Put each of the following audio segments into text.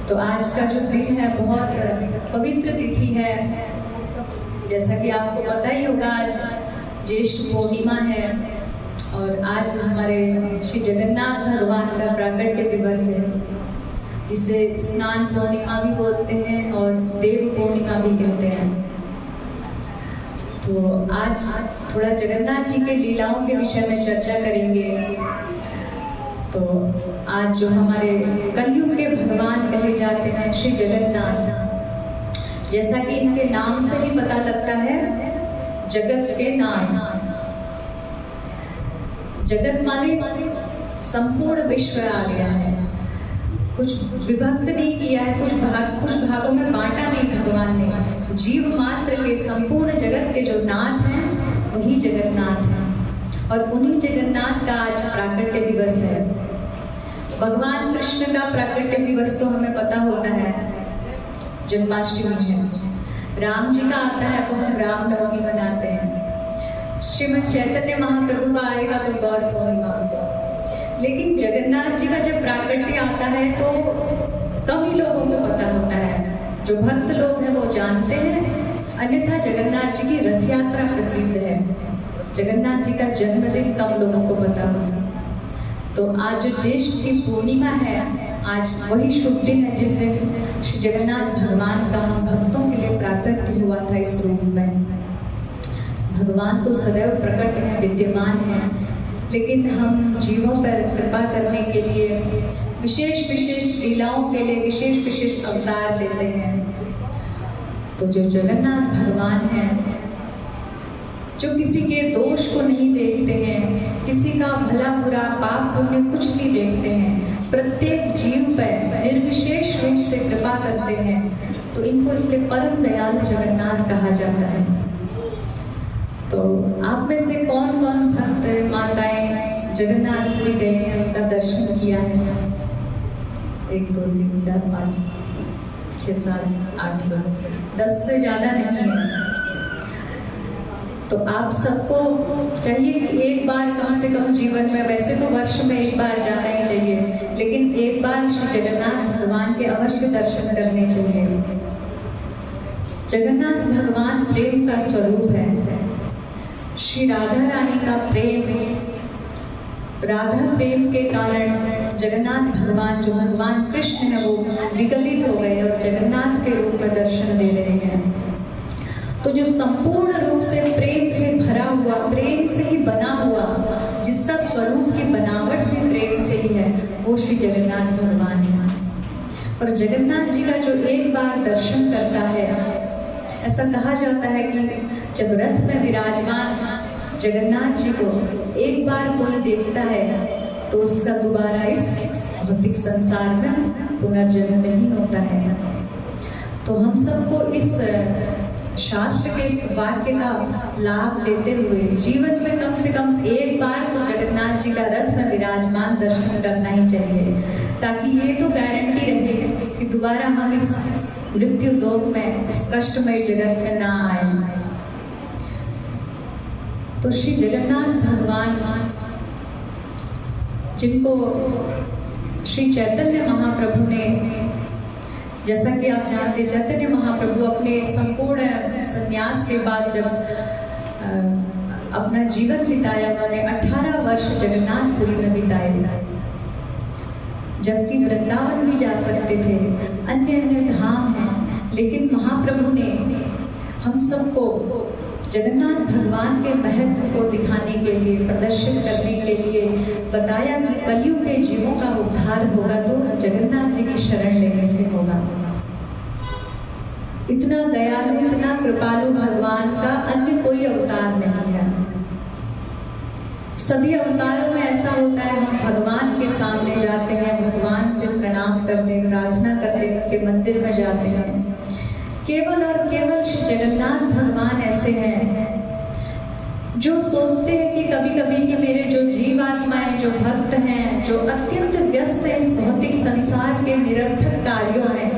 तो आज का जो दिन है बहुत पवित्र तिथि है। जैसा कि आपको पता ही होगा, आज ज्येष्ठ पूर्णिमा है और आज हमारे श्री जगन्नाथ भगवान का प्राकट्य दिवस है, जिसे स्नान पूर्णिमा भी बोलते हैं और देव पूर्णिमा भी कहते हैं। तो आज थोड़ा जगन्नाथ जी के लीलाओं के विषय में चर्चा करेंगे। तो आज जो हमारे कलयुग के भगवान कहे जाते हैं श्री जगन्नाथ, जैसा कि इनके नाम से ही पता लगता है, जगत के नाथ। जगत माने संपूर्ण विश्व आ गया है, कुछ विभक्त नहीं किया है, कुछ भागों में बांटा नहीं भगवान ने। जीव मात्र के संपूर्ण जगत के जो नाथ हैं वही जगन्नाथ हैं, और उन्हीं जगन्नाथ का आज प्राकट्य दिवस है। भगवान कृष्ण का प्राकट्य दिवस तो हमें पता होता है, जन्माष्टमी है। राम जी का आता है तो हम रामनवमी मनाते हैं। श्रीमद चैतन्य महाप्रभु का आएगा तो गौर पूर्णिमा होगा। लेकिन जगन्नाथ जी का जब प्राकट्य आता है तो कम ही लोगों को पता होता है। जो भक्त लोग हैं वो जानते हैं, अन्यथा जगन्नाथ जी की रथ यात्रा प्रसिद्ध है। जगन्नाथ जी का जन्मदिन कम लोगों को पता होता है। तो आज जो ज्येष्ठ की पूर्णिमा है, आज वही शुभ दिन है जिस दिन श्री जगन्नाथ भगवान का हम भक्तों के लिए प्राकट्य हुआ था इस रूप में। भगवान तो सदैव प्रकट है, विद्यमान है, लेकिन हम जीवों पर कृपा करने के लिए विशेष विशेष लीलाओं के लिए विशेष विशेष अवतार लेते हैं। तो जो जगन्नाथ भगवान हैं, जो किसी के दोष को नहीं देखते हैं, किसी का भला बुरा पाप पुण्य कुछ नहीं देखते हैं, प्रत्येक जीव पर निर्विशेष रूप से कृपा करते हैं, तो इनको इसलिए परम दयालु जगन्नाथ कहा जाता है। तो आप में से कौन कौन भक्त माताएं जगन्नाथपुरी गए हैं, उनका दर्शन किया है? 1 2 3 4 5 6 7 8 10 से ज्यादा नहीं है। तो आप सबको चाहिए कि एक बार कम से कम जीवन में, वैसे तो वर्ष में एक बार जाना ही चाहिए, लेकिन एक बार श्री जगन्नाथ भगवान के अवश्य दर्शन करने चाहिए। जगन्नाथ भगवान प्रेम का स्वरूप है। श्री राधा रानी का प्रेम, राधा प्रेम के कारण जगन्नाथ भगवान, जो भगवान कृष्ण है, वो विगलित हो गए और जगन्नाथ के रूप में दर्शन दे रहे हैं। तो जो संपूर्ण रूप से प्रेम से भरा हुआ, प्रेम से ही बना हुआ, जिसका स्वरूप की बनावट भी प्रेम से ही है, वो श्री जगन्नाथ भगवान है। और जगन्नाथ जी का जो एक बार दर्शन करता है, ऐसा कहा जाता है कि जब रथ में विराजमान जगन्नाथ जी को एक बार कोई देखता है तो उसका दोबारा इस भौतिक संसार में पुनर्जन्म नहीं होता है। तो हम सबको इस शास्त्र के इस वाक्य का लाभ लेते हुए जीवन में कम से कम एक बार तो जगन्नाथ जी का रथ में विराजमान दर्शन करना ही चाहिए, ताकि ये तो गारंटी रहे कि दोबारा हम इस मृत्यु लोक में, इस कष्टमय जगत में ना आए। तो श्री जगन्नाथ भगवान, जिनको श्री चैतन्य महाप्रभु ने, जैसा कि आप जानते, चैतन्य महाप्रभु अपने संपूर्ण संन्यास के बाद जब अपना जीवन बिताया, उन्होंने 18 वर्ष जगन्नाथपुरी में बिताए, जबकि वृंदावन भी जा सकते थे, अन्य अन्य धाम हैं, लेकिन महाप्रभु ने हम सबको जगन्नाथ भगवान के महत्व को दिखाने के लिए, प्रदर्शित करने के लिए बताया कि कलयुग के जीवों का उद्धार होगा तो जगन्नाथ जी की शरण लेने से होगा। इतना दयालु, इतना कृपालु भगवान का अन्य कोई अवतार नहीं है। सभी अवतारों में ऐसा होता है, हम भगवान के सामने जाते हैं, भगवान से प्रणाम करते हैं, प्रार्थना करते हैं, उनके मंदिर में जाते हैं। केवल और केवल श्री जगन्नाथ भगवान ऐसे हैं जो सोचते हैं कि कभी कभी कि मेरे जो जीवात्माएं, जो भक्त हैं, जो अत्यंत व्यस्त है इस भौतिक संसार के निरर्थक कार्यों में,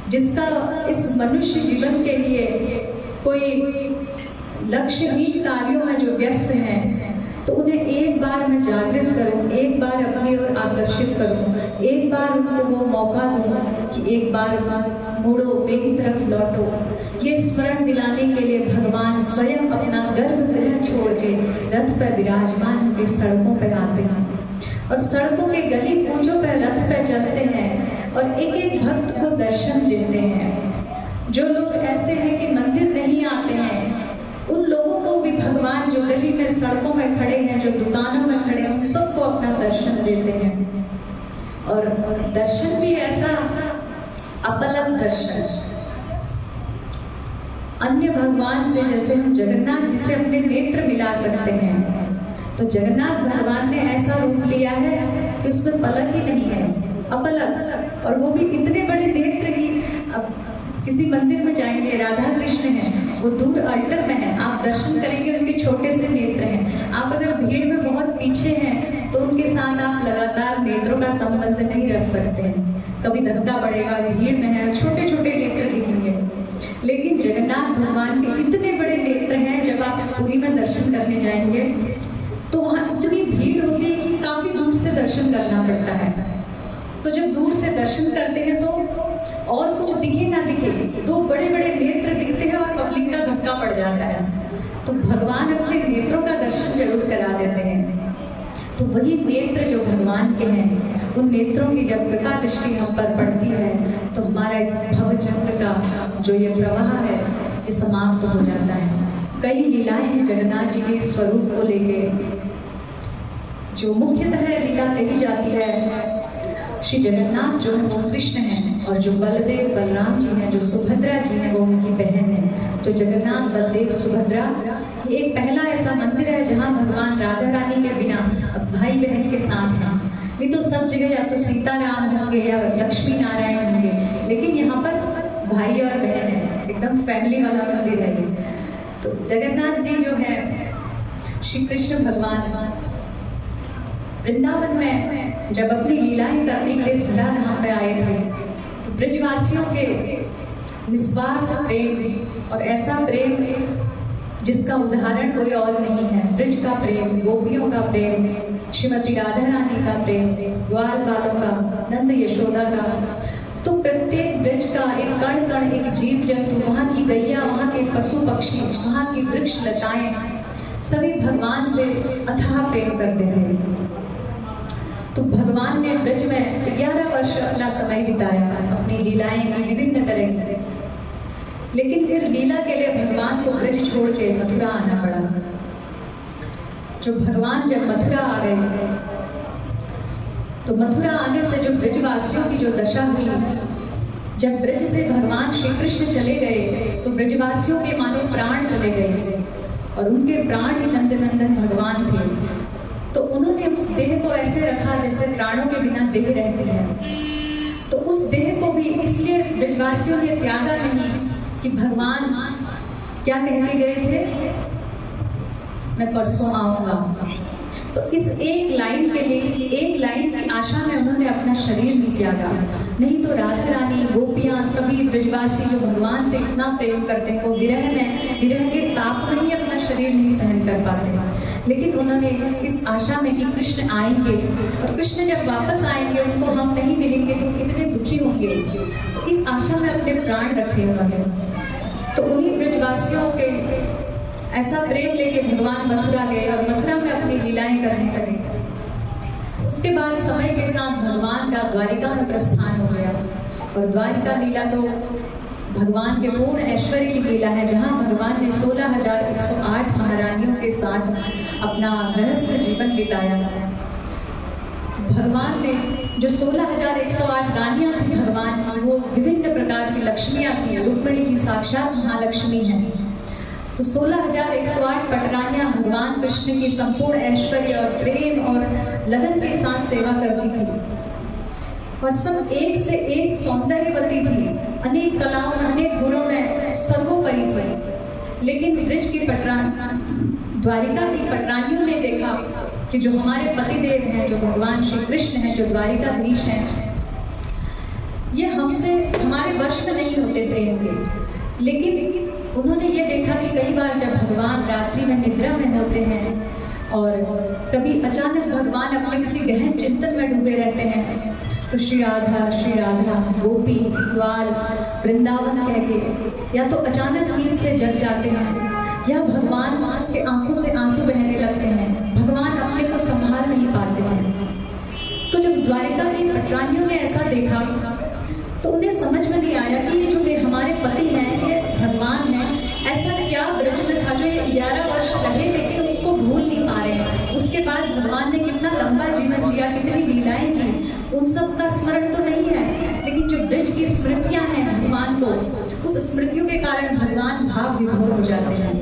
जिसका इस मनुष्य जीवन के लिए कोई लक्ष्यहीन कार्यों में जो व्यस्त हैं, तो उन्हें एक बार मैं जागृत करूं, एक बार अपनी ओर आकर्षित करूं, एक बार उनको वो मौका दूं कि एक बार मुड़ो, मेरी तरफ लौटो। ये स्मरण दिलाने के लिए भगवान स्वयं अपना गर्भगृह छोड़ के रथ पर विराजमान होकर सड़कों पर आते हैं और सड़कों के गली कूचों पर रथ पर चलते हैं और एक एक भक्त को दर्शन देते हैं। जो लोग ऐसे हैं कि मंदिर नहीं आते हैं, उन लोगों को भी भगवान जो गली में सड़कों में खड़े हैं, जो दुकानों में खड़े हैं, उन सबको अपना दर्शन देते हैं। और दर्शन भी ऐसा अपलक दर्शन, अन्य भगवान से जैसे हम जगन्नाथ जी से अपने नेत्र मिला सकते हैं, तो जगन्नाथ भगवान ने ऐसा रूप लिया है कि उसमें पलक ही नहीं है, अपलक। और वो भी इतने बड़े नेत्र की, अब किसी मंदिर में जाएंगे, राधा कृष्ण हैं, वो दूर अल्टर में है, आप दर्शन करेंगे उनके छोटे से नेत्र हैं। आप अगर भीड़ में बहुत पीछे हैं तो उनके साथ आप लगातार नेत्रों का संबंध नहीं रख सकते हैं, कभी धक्का पड़ेगा, भीड़ में है, छोटे छोटे नेत्र दिखेंगे। लेकिन जगन्नाथ भगवान के इतने बड़े नेत्र हैं, जब आप पुरी में दर्शन करने जाएंगे तो वहाँ इतनी भीड़ होती है कि काफी दूर से दर्शन करना पड़ता है। तो जब दूर से दर्शन करते हैं तो और कुछ दिखे ना दिखे, दो बड़े बड़े नेत्र दिखते हैं और पब्लिक का धक्का पड़ जाता है। तो भगवान अपने नेत्रों का दर्शन जरूर करा देते हैं। तो वही नेत्र जो भगवान के हैं, उन नेत्रों की जब कृपा दृष्टि हम पर पड़ती है तो हमारा इस भव चक्र का जो ये प्रवाह है ये समाप्त हो जाता है। कई लीलाएं हैं जगन्नाथ जी के स्वरूप को लेके, जो मुख्यतः लीला कही जाती है। श्री जगन्नाथ जो है वो कृष्ण हैं और जो बलदेव बलराम जी हैं, जो सुभद्रा जी हैं, वो उनकी बहन है। तो जगन्नाथ, बलदेव, सुभद्रा, ये एक पहला ऐसा मंदिर है जहाँ भगवान राधा रानी के बिना भाई बहन के साथ हैं। नहीं तो सब जगह या तो सीताराम होंगे या लक्ष्मी नारायण होंगे, लेकिन यहाँ पर भाई और बहन है, एकदम फैमिली वाला मंदिर है ये। तो जगन्नाथ जी जो है, श्री कृष्ण भगवान वृंदावन में जब अपनी लीलाएं करने के लिए धराधाम पे आए थे तो ब्रजवासियों के निस्वार्थ प्रेम और ऐसा प्रेम जिसका उदाहरण कोई और नहीं है, ब्रज का प्रेम, गोपियों का प्रेम, श्रीमती राधा रानी का प्रेम, ग्वाल बालों का, नंद यशोदा का, तो प्रत्येक ब्रज का एक कण कण, एक जीव जंतु, वहाँ की गैया, वहाँ के पशु पक्षी, वहाँ की वृक्ष लताएं, सभी भगवान से अथाह प्रेम करते थे। तो भगवान ने ब्रज में 11 वर्ष अपना समय बिताया, अपनी लीलाएं की विभिन्न तरह की। लेकिन फिर लीला के लिए भगवान को ब्रज छोड़ के मथुरा आना पड़ा। जो भगवान जब मथुरा आ गए तो मथुरा आने से जो ब्रजवासियों की जो दशा हुई, जब ब्रज से भगवान श्री कृष्ण चले गए तो ब्रजवासियों के मानो प्राण चले गए और उनके प्राण ही नंदनंदन भगवान थे। तो उन्होंने उस देह को ऐसे रखा जैसे प्राणों के बिना देह रहती है। तो उस देह को भी इसलिए ब्रजवासियों ने त्यागा नहीं कि भगवान क्या कह के गए थे, मैं परसों आऊंगा। तो इस एक लाइन के लिए, इस एक लाइन की आशा में उन्होंने अपना शरीर नहीं त्यागा। नहीं तो राधा रानी, गोपियां, सभी ब्रजवासी जो भगवान से इतना प्रेम करते हैं, वो विरह के ताप में ही अपना शरीर नहीं सहन कर पाते। लेकिन उन्होंने इस आशा में कि कृष्ण आएंगे और कृष्ण जब वापस आएंगे उनको हम नहीं मिलेंगे तो कितने दुखी होंगे, तो इस आशा में अपने प्राण रखे उन्होंने। तो उन्हीं ब्रजवासियों के ऐसा प्रेम लेके भगवान मथुरा गए और मथुरा में अपनी लीलाएं करने लगे। उसके बाद समय के साथ भगवान का द्वारिका में प्रस्थान हो गया और द्वारिका लीला तो भगवान के पूर्ण ऐश्वर्य की लीला है, जहाँ भगवान ने 16,108 महारानियों के साथ अपना गृहस्थ जीवन बिताया। भगवान ने जो 16,108 रानियां थी भगवान की, वो विभिन्न प्रकार की लक्ष्मियां थी। रुक्मिणी जी साक्षात महालक्ष्मी हैं। तो 16,108 पटरानियां भगवान कृष्ण की संपूर्ण ऐश्वर्य और प्रेम और लगन के साथ सेवा करती थी और सब एक से एक सौंदर्यवती थी, अनेक कलाओं में, अनेक गुणों में सर्वोपरि थी। लेकिन ब्रज की द्वारिका की पटरानियों ने देखा कि जो हमारे पतिदेव हैं, जो भगवान श्री कृष्ण हैं, जो द्वारिकाधीश हैं, ये हमसे हमारे वश में नहीं होते प्रेम के। लेकिन उन्होंने ये देखा कि कई बार जब भगवान रात्रि में निद्रा में होते हैं और कभी अचानक भगवान अपने किसी गहन चिंतन में डूबे रहते हैं तो श्री राधा गोपी ग्वाल वृंदावन कह के या तो अचानक नींद से जग जाते हैं या भगवान के आंखों से आंसू बहने लगते हैं, भगवान अपने को संभाल नहीं पाते हैं। तो जब द्वारिका की पटरानियों ने ऐसा देखा तो उन्हें समझ में नहीं आया कि ये जो हमारे पति हैं, ये भगवान हैं, ऐसा क्या ब्रज में था जो ये 11 वर्ष रहे लेकिन उसको भूल नहीं पा रहे। उसके बाद भगवान ने कितना लंबा जीवन जिया, कितनी लीलाएं की, उन सब का स्मरण तो नहीं है, लेकिन जो ब्रज की स्मृतियां हैं भगवान को, उस स्मृतियों के कारण भगवान भाव विभोर हो जाते हैं।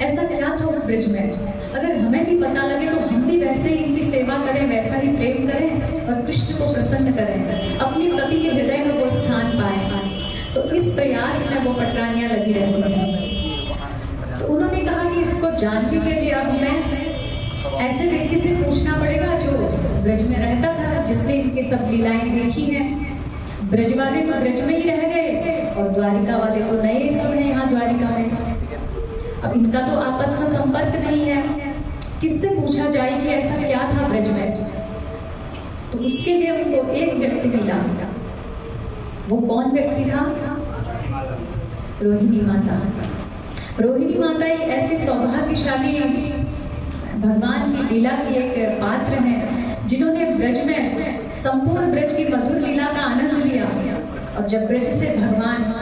ऐसा क्या था उस ब्रज में? अगर हमें भी पता लगे तो हम भी वैसे ही इनकी सेवा करें, वैसा ही प्रेम करें और कृष्ण को प्रसन्न करें, अपने पति के हृदय में वो स्थान पाए। तो इस प्रयास में वो पटरानियां लगी रहती हैं। तो उन्होंने कहा कि इसको जानने के लिए अब हमें ऐसे व्यक्ति से पूछना पड़ेगा जो ब्रज में रहता था, जिसने इनकी सब लीलाएं देखी हैं। ब्रज वाले तो ब्रज में ही रह गए और द्वारिका वाले तो नए सब हैं यहाँ द्वारिका में। अब इनका तो आपस में संपर्क नहीं है, किससे पूछा जाए कि ऐसा क्या था ब्रज में? तो उसके लिए उनको एक व्यक्ति मिला। वो कौन व्यक्ति था? रोहिणी माता। रोहिणी माता एक ऐसी सौभाग्यशाली भगवान की लीला की एक पात्र है जिन्होंने ब्रज में संपूर्ण ब्रज की मधुर लीला का आनंद लिया। और जब ब्रज से भगवान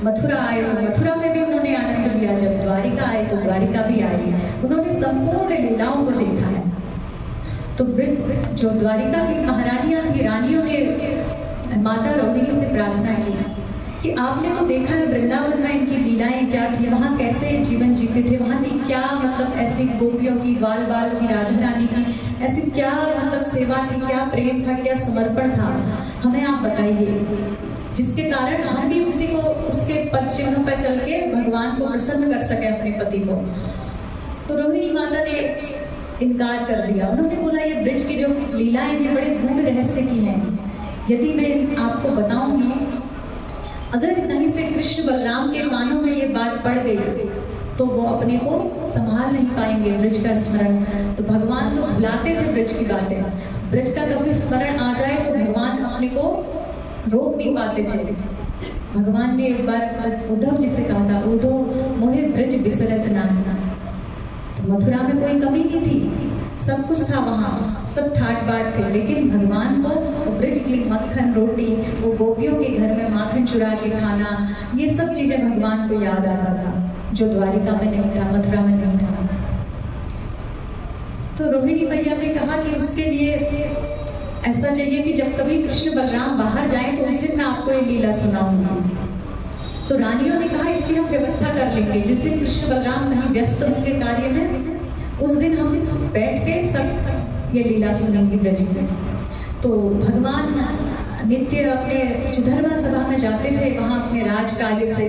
मथुरा आए तो मथुरा में भी उन्होंने आनंद लिया, जब द्वारिका आए तो द्वारिका भी आई, उन्होंने संपूर्ण लीलाओं को देखा है। तो जो द्वारिका की महारानियां थी, रानियों ने माता रोहिणी से प्रार्थना की कि आपने तो देखा है वृंदावन में इनकी लीलाएं क्या थी, वहाँ कैसे जीवन जीते थे, वहाँ की क्या मतलब ऐसी गोपियों की, बाल बाल की, राधा रानी की ऐसी क्या मतलब सेवा थी, क्या प्रेम था, क्या समर्पण था, हमें आप बताइए, जिसके कारण हम भी उसी को उसके पद चिन्हों पर चल के भगवान को प्रसन्न कर सके अपने पति को। तो रोहिणी माता ने इनकार कर दिया। उन्होंने बोला ये ब्रज की जो लीलाएं हैं बड़े गूढ़ रहस्य की हैं, यदि मैं आपको बताऊंगी, अगर कहीं से कृष्ण बलराम के कानों में ये बात पड़ गई तो वो अपने को संभाल नहीं पाएंगे ब्रज का स्मरण। तो भगवान तो भुलाते थे ब्रज की बातें, ब्रज का कभी स्मरण आ जाए तो भगवान अपने को रोक नहीं पाते थे। भगवान ने एक बार उद्धव जी से कहा था, उद्धव मोहे ब्रज बिसरत नाना। तो मथुरा में कोई कमी नहीं थी, सब कुछ था वहाँ, सब ठाट बाट थे, लेकिन भगवान को ब्रज की मक्खन रोटी, वो गोपियों के घर में माखन चुरा के खाना, ये सब चीजें भगवान को याद आता था जो द्वारिका में नहीं था, मथुरा में नहीं था। तो रोहिणी मैया ने कहा कि उसके लिए ऐसा चाहिए कि जब कभी कृष्ण बलराम बाहर जाएं तो उस दिन मैं आपको ये लीला सुनाऊंगी। तो रानियों ने कहा इसकी हम व्यवस्था कर लेंगे, जिस दिन कृष्ण बलराम कहीं व्यस्त होंगे कार्य में, उस दिन हम बैठ के सब ये लीला सुनेंगे ब्रज में। तो भगवान नित्य अपने सुधर्मा सभा में जाते थे, वहाँ अपने राज कार्य से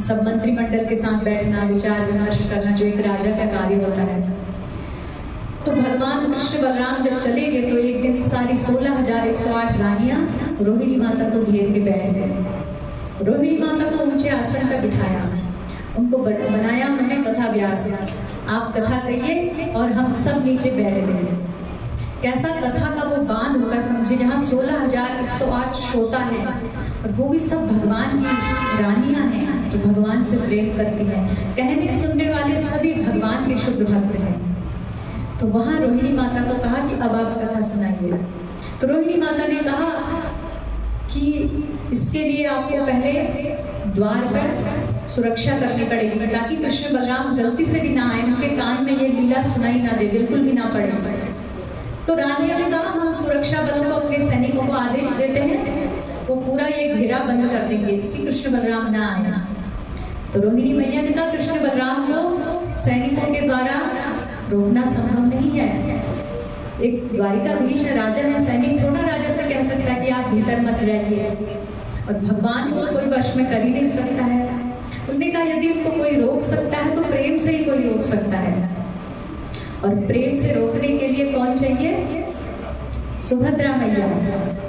सब मंत्रिमंडल के साथ बैठना, विचार विमर्श करना, जो एक राजा का कार्य होता है। तो भगवान कृष्ण बलराम जब चले गए तो एक दिन सारी 16,108 रानियां रोहिणी माता को घेर के बैठ गए। रोहिणी माता को ऊंचे आसन पर बिठाया, उनको बनाया उन्होंने कथा व्यास, आप कथा कहिए और हम सब नीचे बैठ गए। कैसा कथा का वो बांध होगा समझे, जहाँ 16,108 श्रोता है और वो भी सब भगवान की रानियां हैं जो भगवान से प्रेम करती हैं, कहने सुनने वाले सभी भगवान के शुद्ध भक्त हैं। तो वहाँ रोहिणी माता को कहा कि अब आप कथा सुनाइए। तो रोहिणी माता ने कहा कि इसके लिए आपको पहले द्वार पर सुरक्षा करनी पड़ेगी ताकि कृष्ण बलराम गलती से भी ना आए, उनके कान में ये लीला सुनाई ना दे, बिल्कुल भी ना पड़े। तो रानियों ने कहा हम सुरक्षा बलों को, अपने सैनिकों को आदेश देते हैं, वो पूरा ये घेरा बंद कर देंगे कि कृष्ण बलराम ना आए। तो रोहिणी मैया ने कहा कृष्ण बलराम को सैनिकों के द्वारा रोकना संभव नहीं है, एक द्वारिकाधीश है, राजा है, सैनिक थोड़ा राजा से कह सकता है कि आप भीतर मत जाइए, और भगवान को कोई वश में कर ही नहीं सकता है। उन्होंने कहा यदि उनको कोई रोक सकता है तो प्रेम से ही कोई रोक सकता है, और प्रेम से रोकने के लिए कौन चाहिए? सुभद्रा मैया,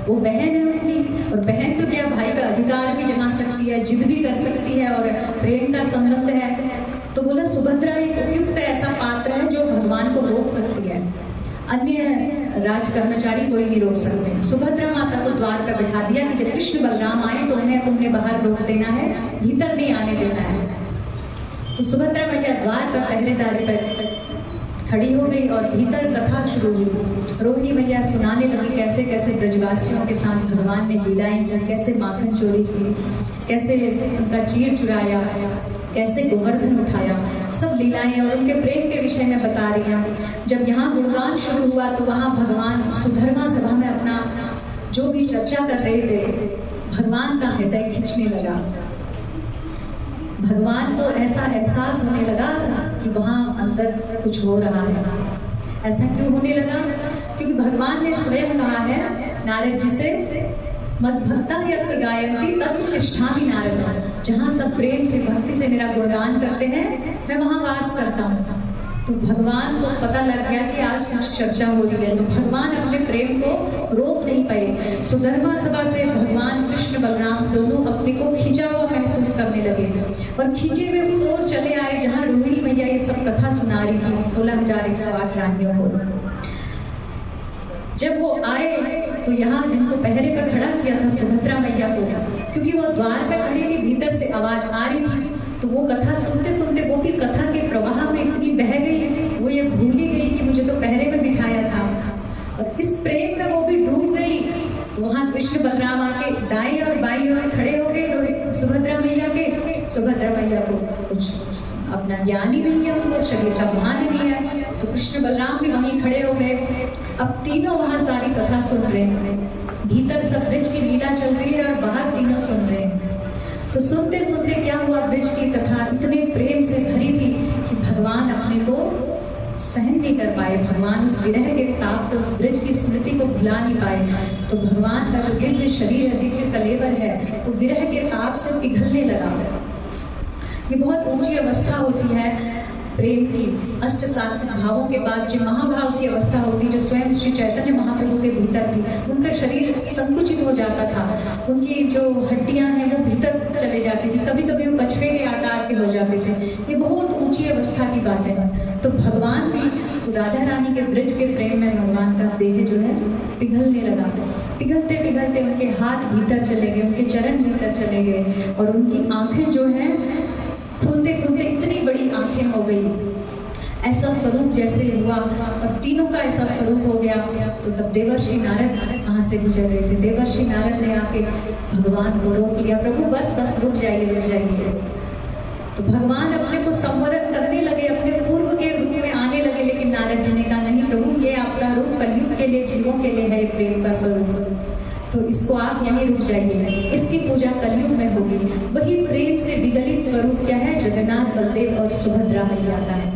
वो बहन है उनकी, और बहन तो क्या भाई का अधिकार भी जमा सकती है, जिद भी कर सकती है, और प्रेम का संबंध है तो बोला सुभद्रा एक उपयुक्त ऐसा पात्र है जो भगवान को रोक सकती है, अन्य राज कर्मचारी कोई नहीं रोक सकते। सुभद्रा माता को द्वार पर बिठा दिया कि जब कृष्ण बलराम आए तो उन्हें तुमने बाहर रोक देना है, भीतर नहीं आने देना है। तो सुभद्रा मैया द्वार पर पहरेदारी पर खड़ी हो गई और भीतर कथा शुरू हुई। रोहिणी मैया सुनाने लगी कैसे कैसे ब्रजवासियों के साथ भगवान ने लीलाएं की, कैसे माखन चोरी की, कैसे उनका चीर चुराया, कैसे गोवर्धन उठाया, सब लीलाएं और उनके प्रेम के विषय में बता रही हैं। जब यहाँ गुणगान शुरू हुआ तो वहाँ भगवान सुधर्मा सभा में अपना जो भी चर्चा कर रहे थे, भगवान का हृदय खिंचने लगा। भगवान को ऐसा एहसास होने लगा कि वहाँ अंदर कुछ हो रहा है। ऐसा क्यों होने लगा? क्योंकि भगवान ने स्वयं कहा है नारद जी से, मद्भक्ता यत्र गायन्ति तत्र तिष्ठामि नारद, जहाँ सब प्रेम से भक्ति से मेरा गुणगान करते हैं मैं वहाँ वास करता हूँ। तो भगवान को पता लग गया कि आज कुछ चर्चा हो रही है, तो भगवान अपने प्रेम को रोक नहीं पाए। सुधर्मा सभा से भगवान कृष्ण बलराम दोनों अपने को खींचा हुआ महसूस करने लगे और खींचे हुए उस ओर चले आए जहाँ रोहिणी मैया ये सब कथा सुना रही थी 16,108 रानियों को। जब वो आए तो यहाँ जिनको पहरे पर खड़ा किया था सुभद्रा मैया को, क्योंकि वो द्वार पर खड़ी थी, भीतर से आवाज आ रही थी, तो वो कथा सुनते सुनते वो भी कथा के प्रवाह में इतनी बह गई, वो ये भूल ही गई कि मुझे तो पहरे में बिठाया था, और इस प्रेम में वो भी डूब गई। तो वहाँ कृष्ण बलराम आके दाएं और बाईं ओर खड़े हो गए सुभद्रा मैया के। सुभद्रा मैया को कुछ अपना ज्ञान ही नहीं है, उनको शरीर का भान नहीं है, तो कृष्ण बलराम भी वहीं खड़े हो गए। अब तीनों वहाँ सारी कथा सुन रहे हैं, भीतर सब ब्रज की लीला चल रही है और बाहर तीनों सुन रहे हैं। तो सुनते सुनते क्या हुआ, ब्रज की कथा इतने प्रेम से भरी थी कि भगवान अपने को सहन नहीं कर पाए, भगवान उस विरह के ताप को, उस ब्रज की स्मृति को भुला नहीं पाए। तो भगवान का जो दिव्य शरीर है, दिव्य कलेवर है, वो विरह के ताप से पिघलने लगा। ये बहुत ऊंची अवस्था होती है प्रेम की। अष्ट सात्विक भावों के बाद जो महाभाव की अवस्था होती है, जो स्वयं श्री चैतन्य महाप्रभु के भीतर थी, उनका शरीर संकुचित हो जाता था, उनकी जो हड्डियां हैं वो भीतर चले जाती थी, कभी कभी वो कछुए के आकार के हो जाते थे। ये बहुत ऊंची अवस्था की बात है। तो भगवान भी राधा रानी के ब्रज के प्रेम में भगवान का देह जो है पिघलने लगा। पिघलते पिघलते उनके हाथ भीतर चले गए, उनके चरण भीतर चले गए, और उनकी आंखें जो है खुलते खुलते इतनी बड़ी आंखें हो गई, ऐसा स्वरूप जैसे हुआ, और तीनों का ऐसा स्वरूप हो गया। तो तब देवर्षि नारद वहां से गुजर रहे थे। देवर्षि नारद ने आके भगवान को रोक लिया, प्रभु बस रुक जाइए, रुक जाइए। तो भगवान अपने को संबोधन करने लगे, अपने पूर्व के रूप में आने लगे, लेकिन नारद जी ने कहा नहीं प्रभु, ये आपका रूप कलयुग के लिए, जीवों के लिए है प्रेम का स्वरूप, तो इसको आप यहीं रुक जाइए, इसकी पूजा कलयुग में होगी। वही प्रेम से विगलित स्वरूप क्या है, जगन्नाथ बलदेव और सुभद्रा मैया का है,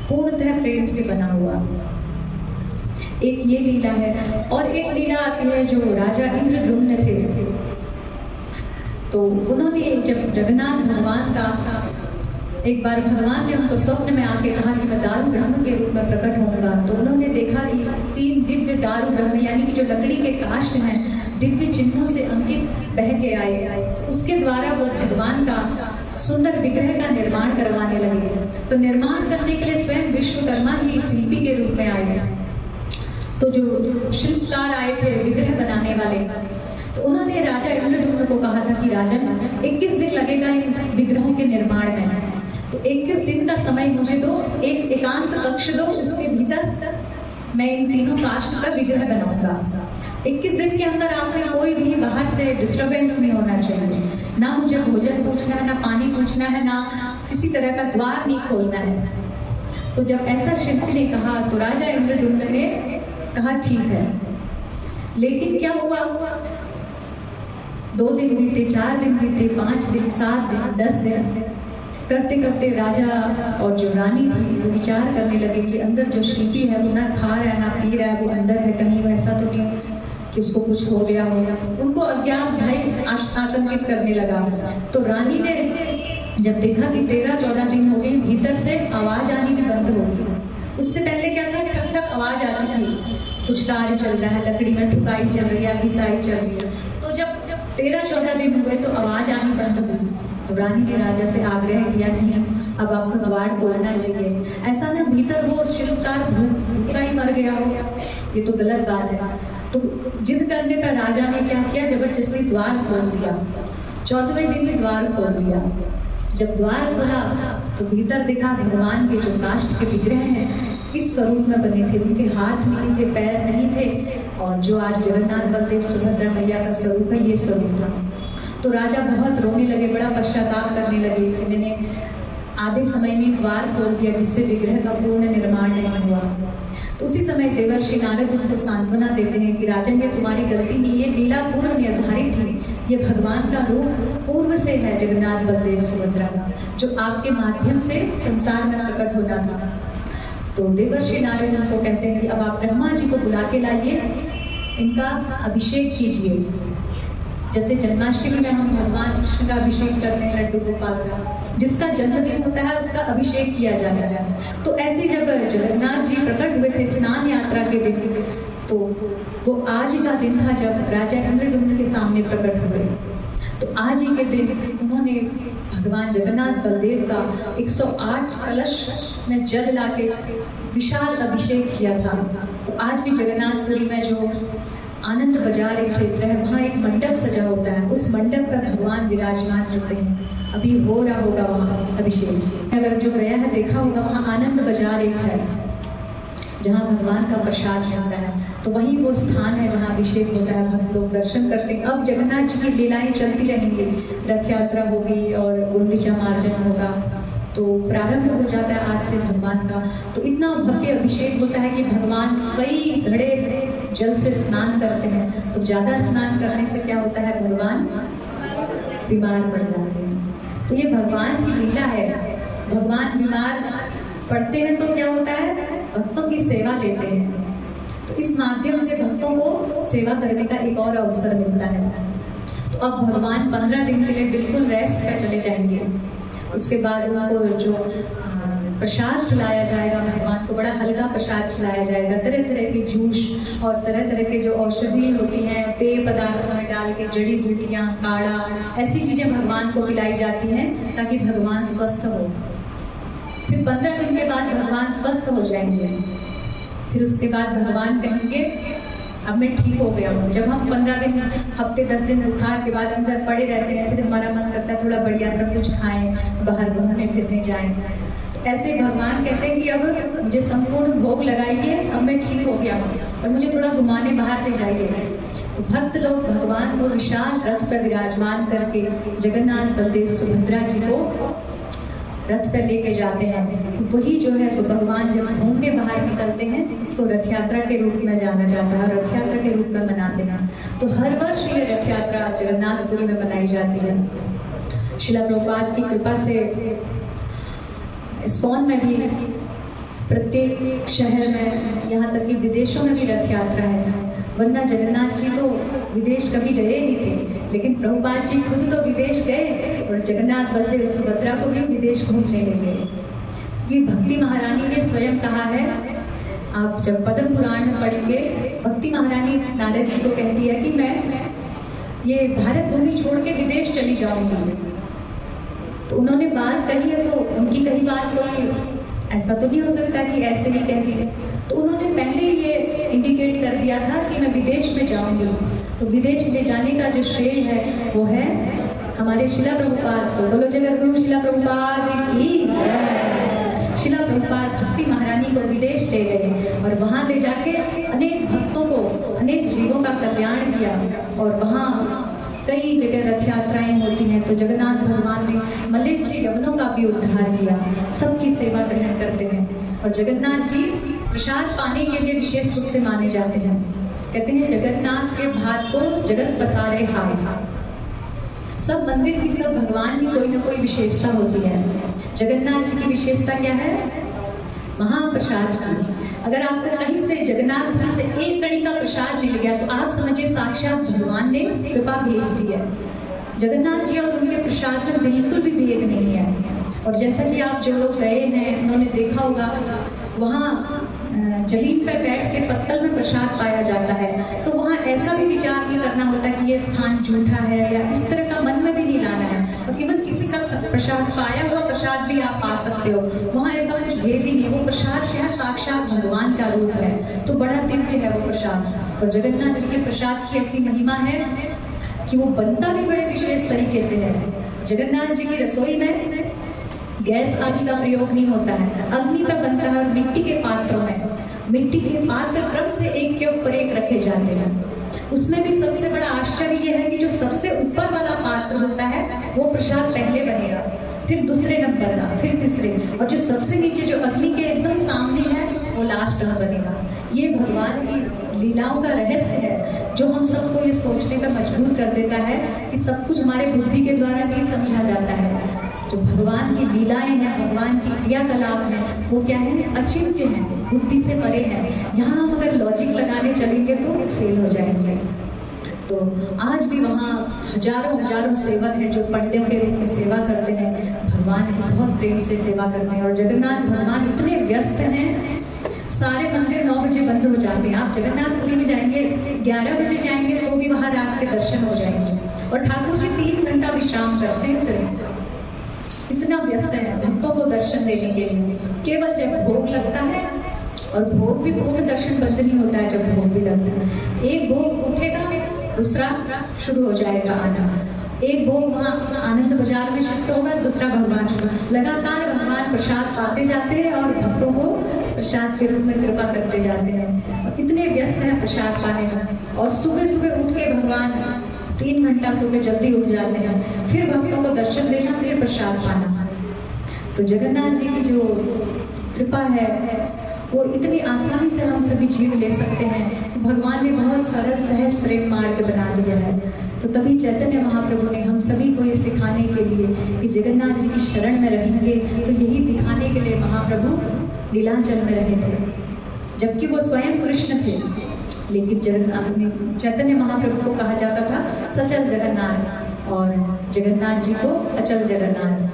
पूर्णतः प्रेम से बना हुआ। एक ये लीला है, और एक लीला आती है जो राजा इंद्रद्युम्न थे। तो उन्होंने जब जगन्नाथ भगवान का एक बार भगवान ने उनको स्वप्न में आके कहा कि मैं दारू ब्रह्म के रूप में प्रकट होऊंगा, तो उन्होंने देखा कि 3 दिव्य दारू ब्रह्म, यानी कि जो लकड़ी के काष्ठ हैं, दिव्य चिन्हों से अंकित बह के आए। उसके द्वारा वो भगवान का सुंदर विग्रह का निर्माण करवाने लगे। तो निर्माण करने के लिए स्वयं विश्वकर्मा ही शिल्पी के रूप में आए। तो जो शिल्पकार आए थे विग्रह बनाने वाले, तो उन्होंने राजा इंद्रद्युम्न को कहा था कि राजन 21 दिन लगेगा इन विग्रहों के निर्माण में, तो 21 दिन का समय मुझे दो, एक एकांत कक्ष दो, उसके भीतर मैं इन तीनों काष्ठ का विग्रह बनाऊंगा। 21 दिन के अंदर आप में कोई भी बाहर से डिस्टर्बेंस नहीं होना चाहिए, ना मुझे भोजन पूछना है, ना पानी पूछना है, ना किसी तरह का द्वार नहीं खोलना है। तो जब ऐसा शिल्पी ने कहा तो राजा इंद्रद्युम्न ने कहा ठीक है। लेकिन क्या हुआ, 2 दिन बीते, 4 दिन बीते, 5 दिन, 7 दिन, 10 दिन, करते करते राजा और जो रानी थी वो विचार करने लगे कि अंदर जो शिल्पी है वो ना खा रहा है ना पी रहा है, वो अंदर है, कहीं ऐसा तो नहीं कि उसको कुछ हो गया होगा। उनको अज्ञान भय आतंकित करने लगा। तो रानी ने जब देखा कि 13-14 दिन हो गए, भीतर से आवाज आनी भी बंद हो गई। उससे पहले क्या था, ठक ठक आवाज आती थी, कुछ कार्य चल रहा है, लकड़ी में ठुकाई चल रही है, घिसाई चल रही है। तो जब 13-14 दिन हुए तो आवाज आनी बंद हुई। तो तो रानी ने राजा से आग्रह किया कि अब आपको द्वार तोड़ना चाहिए, ऐसा ना भीतर वो शिल्पकार भूखा ही मर गया हो, ये तो गलत बात है। तो जिद करने पर राजा ने क्या किया, जबरदस्ती द्वार खोल दिया। 14वें दिन में द्वार खोल दिया। जब द्वार खोला तो भीतर देखा भगवान के जो काष्ठ के विग्रह हैं इस स्वरूप में बने थे, उनके हाथ नहीं थे, पैर नहीं थे, और जो आज जगन्नाथ बलदेव सुभद्रा मैया का स्वरूप है ये स्वरूप था। तो राजा बहुत रोने लगे, बड़ा पश्चाताप करने लगे कि मैंने आधे समय में द्वार खोल दिया जिससे विग्रह का पूर्ण निर्माण नहीं हुआ। तो उसी समय देवर्षि नारद उनको सांत्वना देते हैं कि राजन ये तुम्हारी गलती नहीं, ये लीला पूर्व निर्धारित थी, ये भगवान का रूप पूर्व से है जगन्नाथ बलदेव सुभद्रा का, जो आपके माध्यम से संसार में प्रकट होना था। तो देवर्षि नारद उनको कहते हैं कि अब आप ब्रह्मा जी को बुला के लाइए, इनका अभिषेक कीजिए। जैसे जन्माष्टमी में हम भगवान कृष्ण का अभिषेक करते हैं, लड्डू गोपाल का, जिसका जन्मदिन होता है उसका अभिषेक किया जाता है। तो ऐसी जब जगन्नाथ जी प्रकट हुए थे स्नान यात्रा के दिन, तो वो आज का दिन था जब राजा इंद्रद्युम्न के सामने प्रकट हुए। तो आज ही के दिन उन्होंने भगवान जगन्नाथ बलदेव का 108 कलश में जल लाके विशाल अभिषेक किया था। तो आज भी जगन्नाथपुरी में जो आनंद बाजार एक क्षेत्र है, वहाँ एक मंडप सजा होता है, उस मंडप पर भगवान विराजमान होते हैं। अभी हो रहा होगा वहाँ अभिषेक, अगर जो गया है देखा होगा, वहाँ आनंद बाजार एक है जहाँ भगवान का प्रसाद मिलता है। तो वही वो स्थान है जहाँ अभिषेक होता है, भक्त लोग दर्शन करते हैं। अब जगन्नाथ जी की लीलाएं चलती रहेंगी, रथ यात्रा होगी और गुंडीचा मार्जन होगा, तो प्रारंभ हो जाता है आज से भगवान का। तो इतना भव्य अभिषेक होता है कि भगवान कई घड़े जल से स्नान करते हैं। तो ज्यादा स्नान करने से क्या होता है, भगवान बीमार पड़ जाते हैं। तो ये भगवान की लीला है। भगवान बीमार पड़ते हैं तो क्या होता है, भक्तों की सेवा लेते हैं। तो इस माध्यम से भक्तों को सेवा करने का एक और अवसर मिलता है। तो अब भगवान 15 दिन के लिए बिल्कुल रेस्ट पे चले जाएंगे। उसके बाद उनको जो प्रसाद खिलाया जाएगा, भगवान को बड़ा हल्का प्रसाद खिलाया जाएगा, तरह तरह के जूस और तरह तरह के जो औषधि होती हैं पेय पदार्थों में डाल के, जड़ी बूटियाँ, काढ़ा, ऐसी चीजें भगवान को पिलाई जाती हैं ताकि भगवान स्वस्थ हो। फिर 15 दिन के बाद भगवान स्वस्थ हो जाएंगे। फिर उसके बाद भगवान कहेंगे अब मैं ठीक हो गया हूँ। जब हम 15 दिन, हफ्ते 10 दिन बुखार के बाद अंदर पड़े रहते हैं, फिर हमारा मन करता है थोड़ा बढ़िया सब कुछ खाएं, बाहर घूमने फिरने जाएं। तो ऐसे भगवान कहते हैं कि अब मुझे संपूर्ण भोग लगाइए, अब मैं ठीक हो गया हूँ और मुझे थोड़ा घुमाने बाहर ले जाइए। तो भक्त लोग भगवान को विशाल रथ पर विराजमान करके जगन्नाथ बलदेव सुभद्रा जी को रथ पर लेके जाते हैं। तो वही जो है, तो भगवान जब घूमने बाहर निकलते हैं उसको रथ यात्रा के रूप में जाना जाता है, रथ यात्रा के रूप में मनाते हैं। तो हर वर्ष ये रथ यात्रा जगन्नाथपुरी में मनाई जाती है। शिला प्रभुपाद की कृपा से इस्कॉन में भी प्रत्येक शहर में, यहाँ तक कि विदेशों में भी रथ यात्रा है। वरना जगन्नाथ जी तो विदेश कभी गए नहीं थे, लेकिन प्रभुपाद जी खुद तो विदेश गए और जगन्नाथ बलदेव सुभद्रा को भी विदेश घूमने ले गए। ये भक्ति महारानी ने स्वयं कहा है, आप जब पद्म पुराण में पढ़ेंगे, भक्ति महारानी नारद जी को कहती है कि मैं ये भारत भूमि छोड़ के विदेश चली जाऊंगी। तो उन्होंने बात कही है, तो उनकी कही बात कोई ऐसा तो नहीं हो सकता कि ऐसे ही कह दी। तो उन्होंने पहले ये इंडिकेट कर दिया था कि मैं विदेश में जाऊंगी। तो विदेश ले जाने का जो श्रेय है वो है हमारे शिला प्रभुपाद को। बोलो जगद्गुरु शिला प्रभुपाद की जय। शिला प्रभुपाद भक्ति महारानी को विदेश ले गए और वहां ले जाके अनेक भक्तों को, अनेक जीवों का कल्याण किया। और वहां कई जगह रथ यात्राएं होती हैं। तो जगन्नाथ भगवान ने मलिक जी यवनों का भी उद्धार किया, सबकी सेवा ग्रहण करते हैं। और जगन्नाथ जी प्रसाद पाने के लिए विशेष रूप से माने जाते हैं। कहते हैं जगन्नाथ के भात को जगत पसारे हाय। सब मंदिर की, सब भगवान की कोई ना कोई विशेषता होती है। जगन्नाथ जी की विशेषता क्या है, महाप्रसाद की। अगर आपको कहीं से जगन्नाथ से एक कड़ी का प्रसाद मिल गया तो आप समझिए साक्षात भगवान ने कृपा भेज दी है। जगन्नाथ जी और उनके प्रसाद में बिल्कुल भी भेद नहीं है। और जैसा कि आप जो लोग गए हैं उन्होंने देखा होगा, वहाँ जमीन पर बैठ के पत्तल में प्रसाद पाया जाता है, तो वहाँ ऐसा भी विचार नहीं करना होता कि ये स्थान झूठा है, या इस तरह का मन में भी नहीं लाना है। और केवल किसी का प्रसाद, पाया हुआ प्रसाद भी आप पा सकते हो, वहाँ ऐसा कुछ भेद ही नहीं। वो प्रसाद क्या है, साक्षात भगवान का रूप है, तो बड़ा दिव्य है वो प्रसाद। और जगन्नाथ जी के प्रसाद की ऐसी महिमा है कि वो बनता भी बड़े विशेष तरीके से है। जगन्नाथ जी की रसोई में गैस आदि का प्रयोग नहीं होता है, अग्नि पर बनता है। और मिट्टी के पात्रों में, मिट्टी के पात्र क्रम से एक के ऊपर एक रखे जाते हैं। उसमें भी सबसे बड़ा आश्चर्य ये है कि जो सबसे ऊपर वाला पात्र होता है वो प्रसाद पहले बनेगा, फिर दूसरे नंबर का, फिर तीसरे, और जो सबसे नीचे जो अग्नि के एकदम सामने है वो लास्ट में बनेगा। ये भगवान की लीलाओं का रहस्य है, जो हम सबको ये सोचने पर मजबूर कर देता है कि सब कुछ हमारे बुद्धि के द्वारा नहीं समझा जाता है। जो भगवान की लीलाएं हैं, भगवान की क्रियाकलाप हैं, वो क्या है, अचिंत्य हैं, बुद्धि से परे हैं। यहाँ हम अगर लॉजिक लगाने चलेंगे तो फेल हो जाएंगे। तो आज भी वहाँ हजारों हजारों सेवक हैं जो पंडियों के रूप में सेवा करते हैं, भगवान की बहुत प्रेम से सेवा करते हैं। और जगन्नाथ भगवान इतने व्यस्त हैं, सारे मंदिर 9 बजे बंद हो जाते हैं। आप जगन्नाथपुरी में जाएंगे 11 बजे जाएंगे तो भी वहाँ रात के दर्शन हो जाएंगे। और ठाकुर जी 3 घंटा विश्राम करते हैं सिर्फ, इतना व्यस्त है भक्तों को दर्शन देने के लिए। केवल जब भोग लगता है, और भोग भी पूर्ण दर्शन बंद नहीं होता है, जब भोग भी लगता है, एक भोग उठेगा दूसरा शुरू हो जाएगा आना। एक भोग वहाँ आनंद बाजार में शिफ्ट होगा, दूसरा भगवान शुरू। लगातार भगवान प्रसाद पाते जाते हैं और भक्तों को प्रसाद के रूप में कृपा करते जाते हैं। और कितने व्यस्त हैं प्रसाद पाने में। और सुबह सुबह उठ के भगवान 3 घंटा सुबह जल्दी उठ जाते हैं, फिर भक्तों को दर्शन देना, फिर प्रसाद पाना। तो जगन्नाथ जी की जो कृपा है वो इतनी आसानी से हम सभी जीव ले सकते हैं। भगवान ने बहुत सरल सहज प्रेम मार्ग बना दिया है। तो तभी चैतन्य महाप्रभु ने हम सभी को ये सिखाने के लिए कि जगन्नाथ जी की शरण में रहेंगे, तो यही दिखाने के लिए महाप्रभु लीलांचल में रहे थे, जबकि वो स्वयं कृष्ण थे। लेकिन जगन्नाथ ने, चैतन्य महाप्रभु को कहा जाता था सचल जगन्नाथ, और जगन्नाथ जी को अचल जगन्नाथ।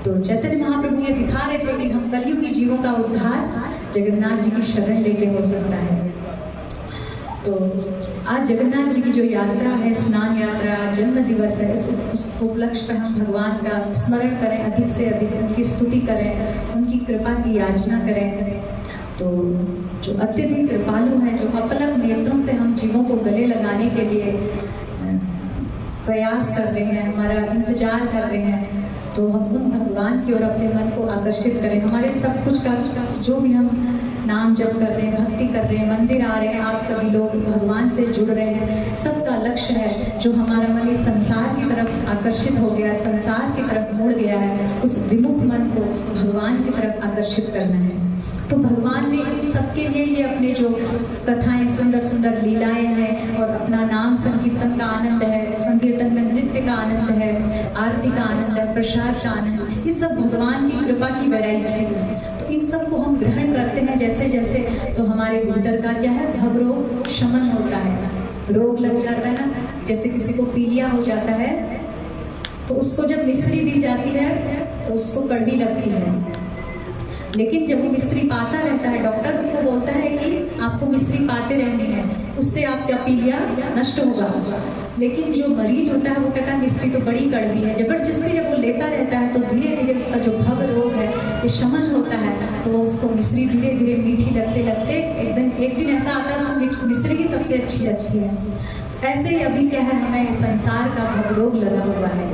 तो चैतन्य महाप्रभु ये दिखा रहे थे कि हम कलयुगी जीवों का उद्धार जगन्नाथ जी की शरण लेके हो सकता है। तो आज जगन्नाथ जी की जो यात्रा है, स्नान यात्रा, जन्म दिवस है, उस उपलक्ष्य पर हम भगवान का स्मरण करें, अधिक से अधिक उनकी स्तुति करें, उनकी कृपा की याचना करें। तो जो अत्यधिक कृपालु हैं, जो अपलक नेत्रों से हम जीवों को गले लगाने के लिए प्रयास कर रहे हैं, हमारा इंतजार कर रहे हैं, तो हम उन भगवान की ओर अपने मन को आकर्षित करें। हमारे सब कुछ का जो भी हम नाम जप कर रहे हैं, भक्ति कर रहे हैं, मंदिर आ रहे हैं, आप सभी लोग भगवान से जुड़ रहे हैं, सबका लक्ष्य है जो हमारा मन इस संसार की तरफ आकर्षित हो गया, संसार की तरफ मुड़ गया है, उस विमुख मन को भगवान की तरफ आकर्षित करना है। तो भगवान ने इन सबके लिए ये अपने जो कथाएं, सुंदर सुंदर लीलाएं हैं, और अपना नाम संकीर्तन का आनंद है, संकीर्तन में नृत्य का आनंद है, आरती का आनंद है, प्रसाद का आनंद, ये सब भगवान की कृपा की वैरायटी है। तो इन सब को हम ग्रहण करते हैं जैसे जैसे, तो हमारे भीतर का क्या है, भवरोग शमन होता है। रोग लग जाता है ना, जैसे किसी को पीलिया हो जाता है, तो उसको जब मिश्री दी जाती है तो उसको कड़वी लगती है, लेकिन जब वो मिश्री पाता रहता है, डॉक्टर उसको बोलता है कि आपको मिश्री पाते रहनी है, उससे आपका पीलिया नष्ट होगा। लेकिन जो मरीज होता है वो कहता है मिश्री तो बड़ी कड़वी है। जबरदस्ती जब वो लेता रहता है तो धीरे धीरे उसका जो भव रोग है ये शमन होता है, तो उसको मिश्री धीरे धीरे मीठी लगते लगते एक दिन ऐसा आता है उसको मिश्री ही सबसे अच्छी लगती है। ऐसे ही अभी क्या है, हमें संसार का भव रोग लगा हुआ है,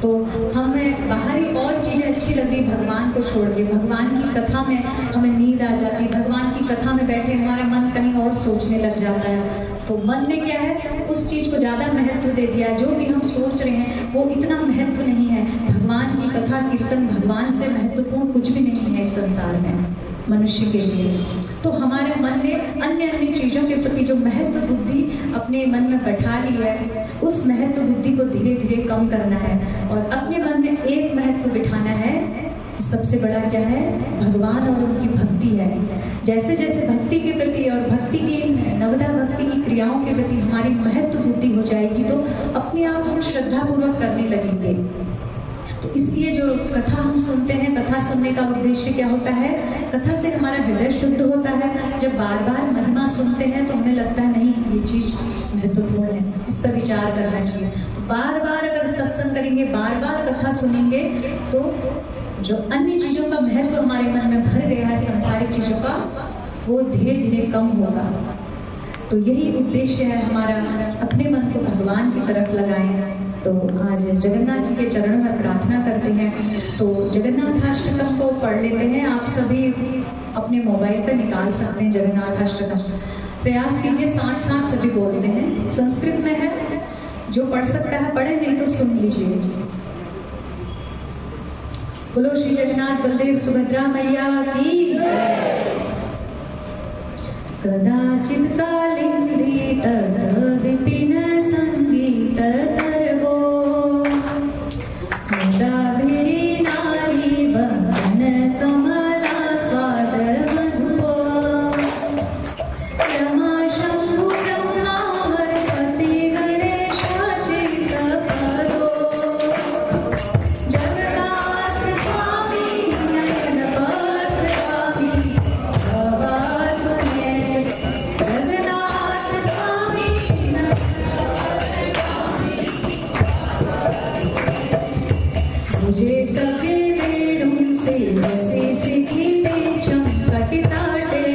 तो हमें बाहरी और चीज़ें अच्छी लग रही, भगवान को छोड़ के भगवान की कथा में हमें नींद आ जाती, भगवान की कथा में बैठे हमारा मन कहीं और सोचने लग जाता है। तो मन ने क्या है, उस चीज़ को ज़्यादा महत्व दे दिया। जो भी हम सोच रहे हैं वो इतना महत्व नहीं है। भगवान की कथा कीर्तन भगवान से महत्वपूर्ण कुछ भी नहीं है इस संसार में मनुष्य के लिए। तो हमारे मन ने अन्य अन्य चीज़ों के प्रति जो महत्व बुद्धि अपने मन में बैठा ली है, उस महत्व बुद्धि को धीरे धीरे कम करना है और अपने मन में एक महत्व बिठाना है। सबसे बड़ा क्या है, भगवान और उनकी भक्ति है। जैसे जैसे भक्ति के प्रति और भक्ति की नवदा भक्ति की क्रियाओं के प्रति हमारी महत्व बुद्धि हो जाएगी, तो अपने आप हम श्रद्धापूर्वक करने लगेंगे। तो इसलिए जो कथा हम सुनते हैं, कथा सुनने का उद्देश्य क्या होता है? कथा से हमारा हृदय शुद्ध होता है। जब बार बार महिमा सुनते हैं तो हमें लगता है नहीं, ये चीज महत्वपूर्ण है, इस पर विचार करना चाहिए। बार बार अगर सत्संग करेंगे, बार बार कथा सुनेंगे, तो जो अन्य चीजों का महत्व हमारे मन में भर गया है, सांसारिक चीजों का, वो धीरे धीरे कम होगा। तो यही उद्देश्य है हमारा, अपने मन को भगवान की तरफ लगाएं। तो आज जगन्नाथ जी के चरणों में प्रार्थना करते हैं। तो जगन्नाथाष्टकम को पढ़ लेते हैं। आप सभी अपने मोबाइल पर निकाल सकते हैं जगन्नाथाष्टकम। प्रयास कीजिए, साथ साथ सभी बोलते हैं। संस्कृत में है, जो पढ़ सकता है पढ़े, नहीं तो सुन लीजिए। बोलो श्री जगन्नाथ बलदेव सुभद्रा मैया की। कदाचित कालिंदी तद विपिन संगीत तरवो, मुदाभिरी नारी बंधन कमला स्वाद मधुपो, रमा शंभु ब्रह्मामरपति गणेशाचित परो, जगन्नाथ स्वामी नयन पात्रगामी भवातु मे, जगन्नाथ स्वामी मुझे सके वेणु से रसी सिखी पेचम कटिताटे,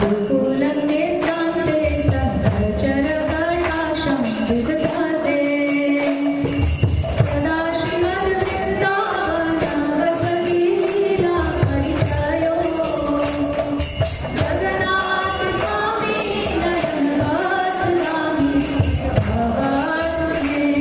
गोकुलं नेत्रान्ते सद्धर्चर कटाक्षं विदधाते, सदा श्रीमद्वृन्दावनं वसति लीला परिचयो, जगन्नाथ स्वामी नयन पात्रगामी भवातु मे।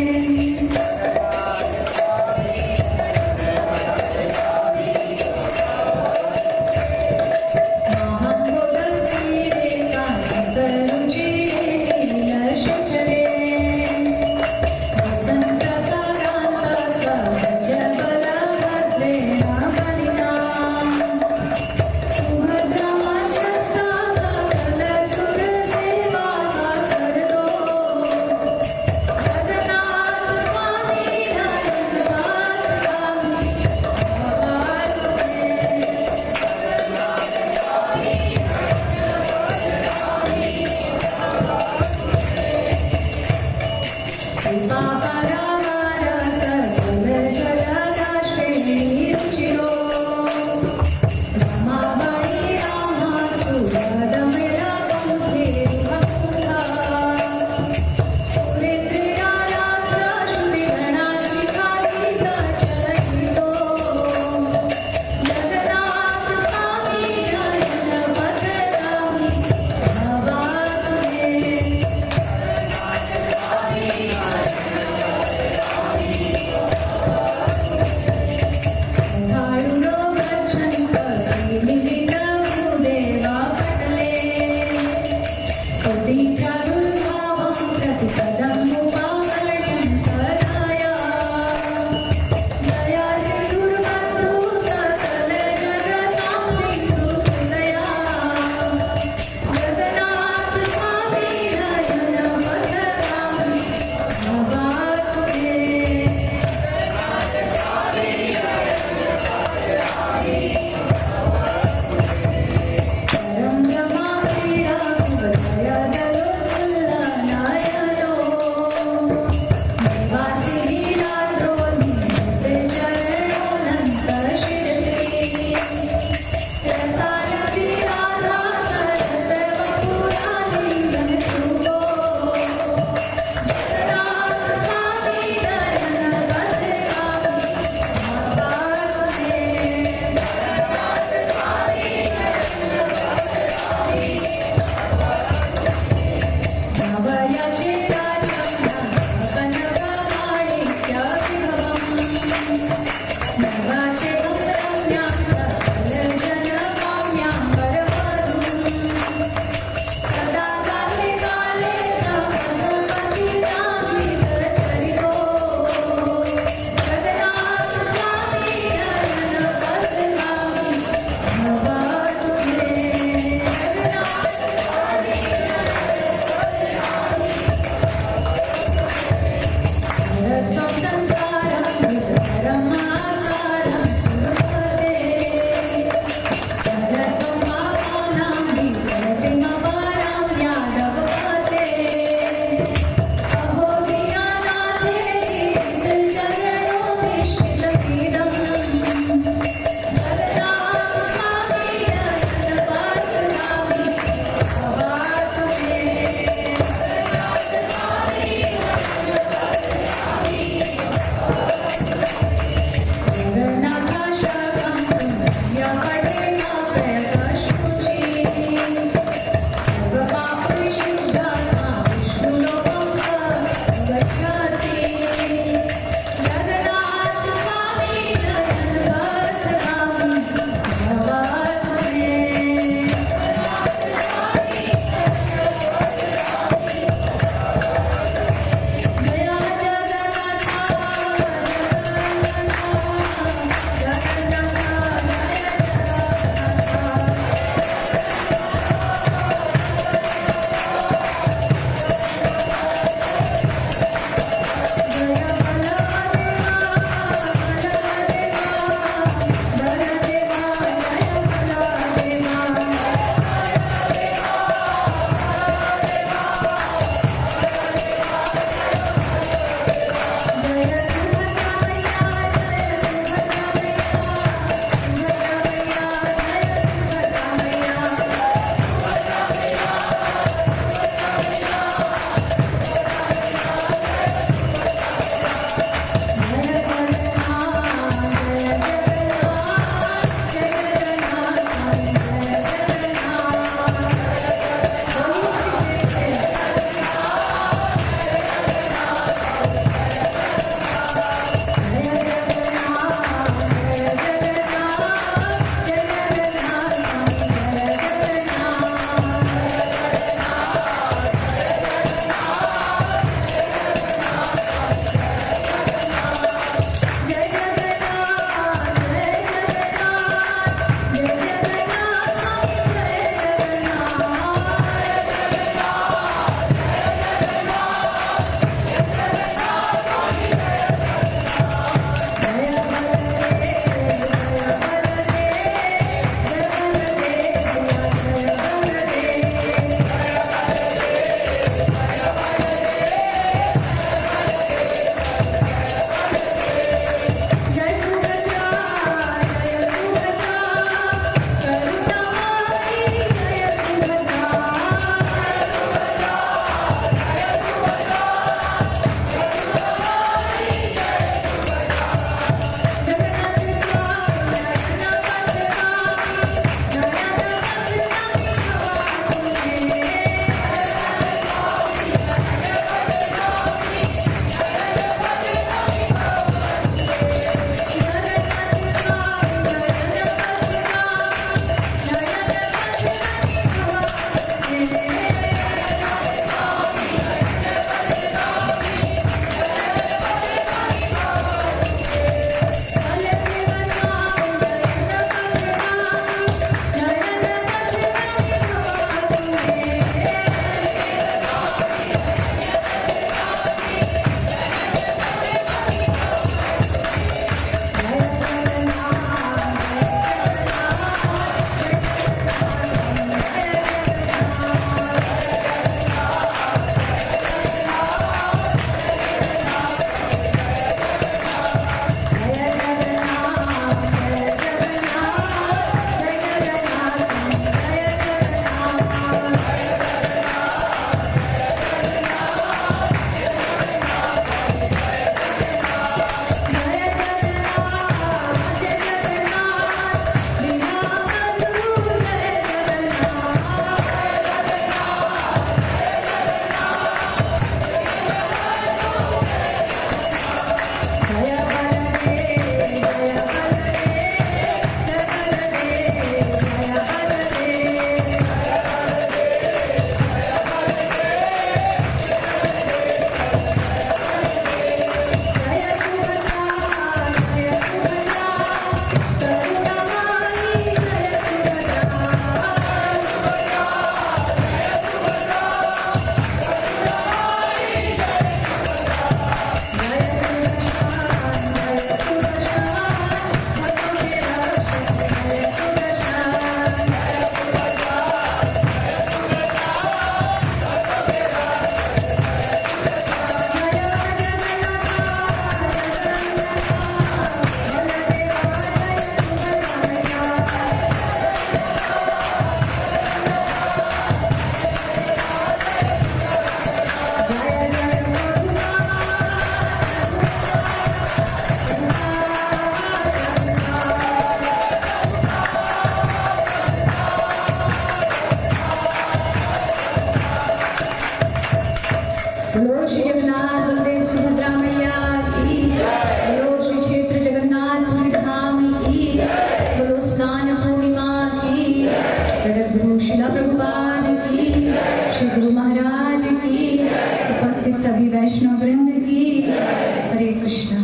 वृंद की हरे कृष्णा।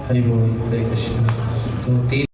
हरि बोल, हरे कृष्ण। तो